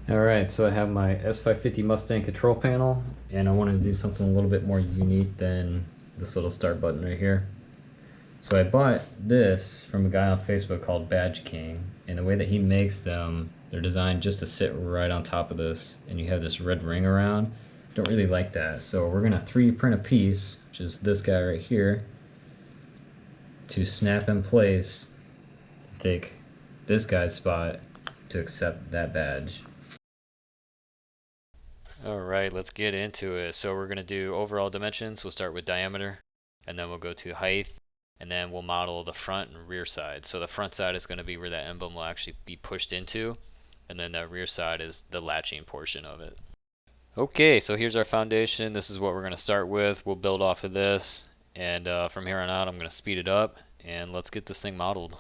Alright, so I have my S550 Mustang control panel, and I wanted to do something a little bit more unique than this little start button right here. So I bought this from a guy on Facebook called Badge King, and the way that he makes them, they're designed just to sit right on top of this, and you have this red ring around. Don't really like that, so we're gonna 3D print a piece, which is this guy right here, to snap in place, take this guy's spot to accept that badge. Alright, let's get into it. So we're going to do overall dimensions. We'll start with diameter, and then we'll go to height, and then we'll model the front and rear side. So the front side is going to be where that emblem will actually be pushed into, and then the rear side is the latching portion of it. Okay, so here's our foundation. This is what we're going to start with. We'll build off of this, and from here on out I'm going to speed it up, and let's get this thing modeled.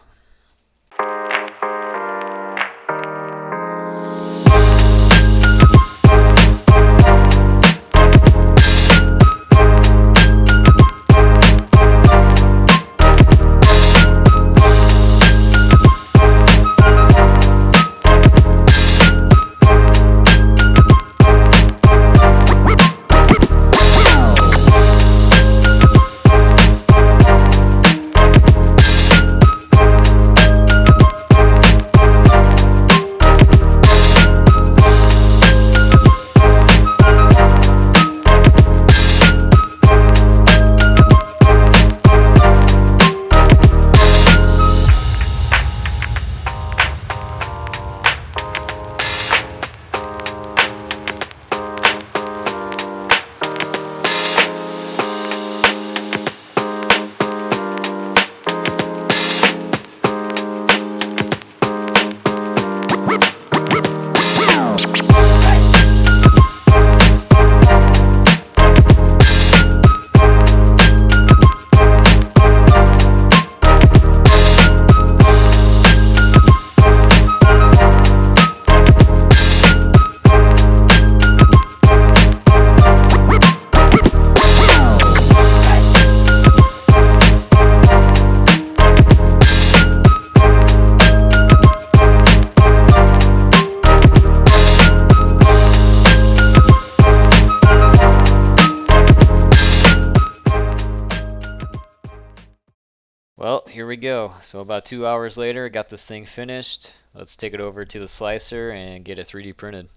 Well, here we go. So about 2 hours later, I got this thing finished. Let's take it over to the slicer and get it 3D printed.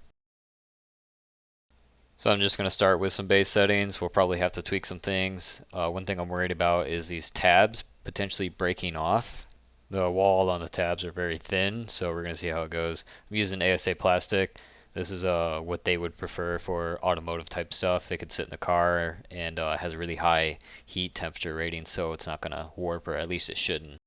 So I'm just going to start with some base settings. We'll probably have to tweak some things. One thing I'm worried about is these tabs potentially breaking off. The wall on the tabs are very thin, so we're going to see how it goes. I'm using ASA plastic. This is what they would prefer for automotive type stuff. It could sit in the car and has a really high heat temperature rating, so it's not going to warp, or at least it shouldn't.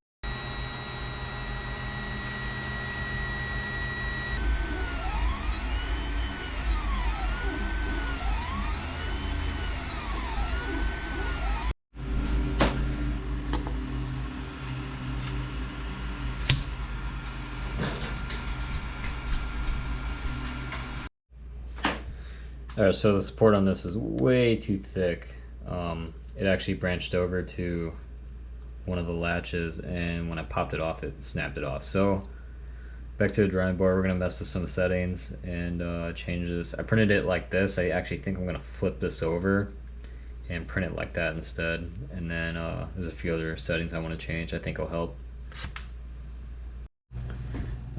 Alright, so the support on this is way too thick. It actually branched over to one of the latches, and when I popped it off, it snapped it off. So back to the drawing board, we're going to mess with some settings and change this. I printed it like this. I actually think I'm going to flip this over and print it like that instead. And then there's a few other settings I want to change I think will help.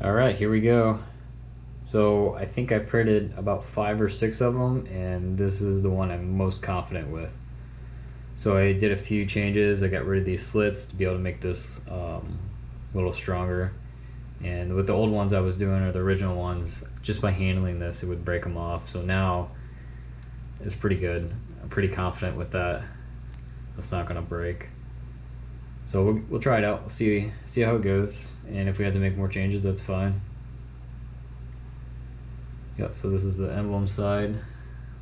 Alright, here we go. So I think I printed about 5 or 6 of them, and this is the one I'm most confident with. So I did a few changes. I got rid of these slits to be able to make this a little stronger. And with the old ones I was doing, or the original ones, just by handling this it would break them off. So now it's pretty good. I'm pretty confident with that. It's not gonna break. So we'll try it out. We'll see how it goes, and if we have to make more changes, that's fine. Yeah, so this is the emblem side.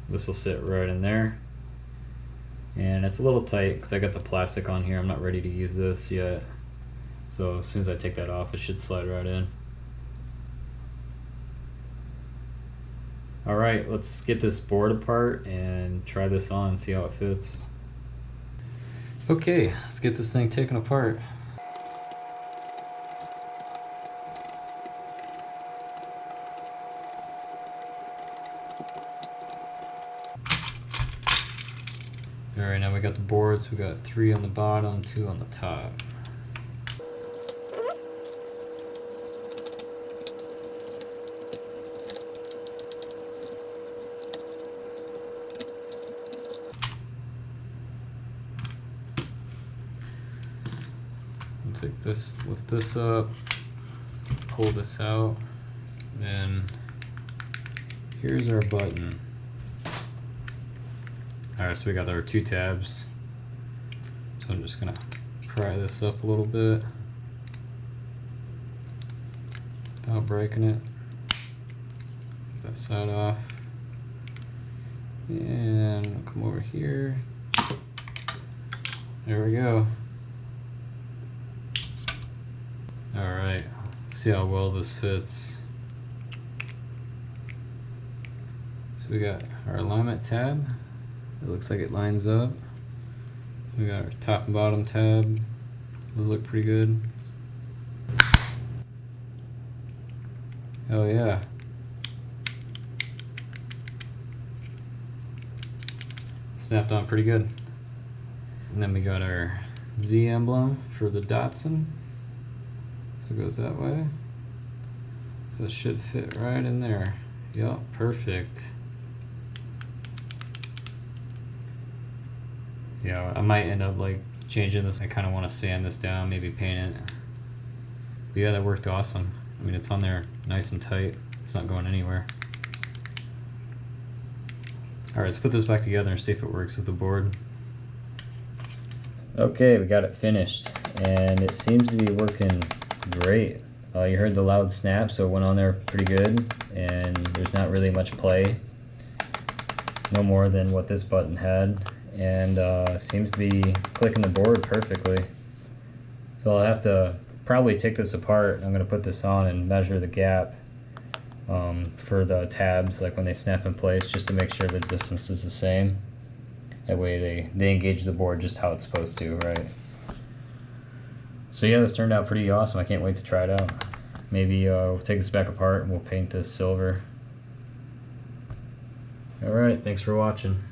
This will sit right in there. And it's a little tight because I got the plastic on here. I'm not ready to use this yet. So as soon as I take that off, it should slide right in. Alright, let's get this board apart and try this on and see how it fits. Okay, let's get this thing taken apart. Alright, now we got the boards. We got 3 on the bottom, 2 on the top. Take this, lift this up, pull this out, then here's our button. Alright, so we got our 2 tabs. So I'm just gonna pry this up a little bit without breaking it. Get that side off. And we'll come over here. There we go. Alright, see how well this fits. So we got our alignment tab. It looks like it lines up. We got our top and bottom tab. Those look pretty good. Oh yeah. Snapped on pretty good. And then we got our Z emblem for the Datsun. So it goes that way. So it should fit right in there. Yup, perfect. Yeah, I might end up like changing this. I kind of want to sand this down, maybe paint it. But yeah, that worked awesome. I mean, it's on there nice and tight. It's not going anywhere. Alright, let's put this back together and see if it works with the board. Okay, we got it finished, and it seems to be working great. You heard the loud snap, so it went on there pretty good, and there's not really much play. No more than what this button had, and seems to be clicking the board perfectly. So I'll have to probably take this apart. I'm going to put this on and measure the gap for the tabs, like when they snap in place, just to make sure the distance is the same. That way they engage the board just how it's supposed to, right? So yeah, this turned out pretty awesome. I can't wait to try it out. Maybe we'll take this back apart and we'll paint this silver. Alright, thanks for watching.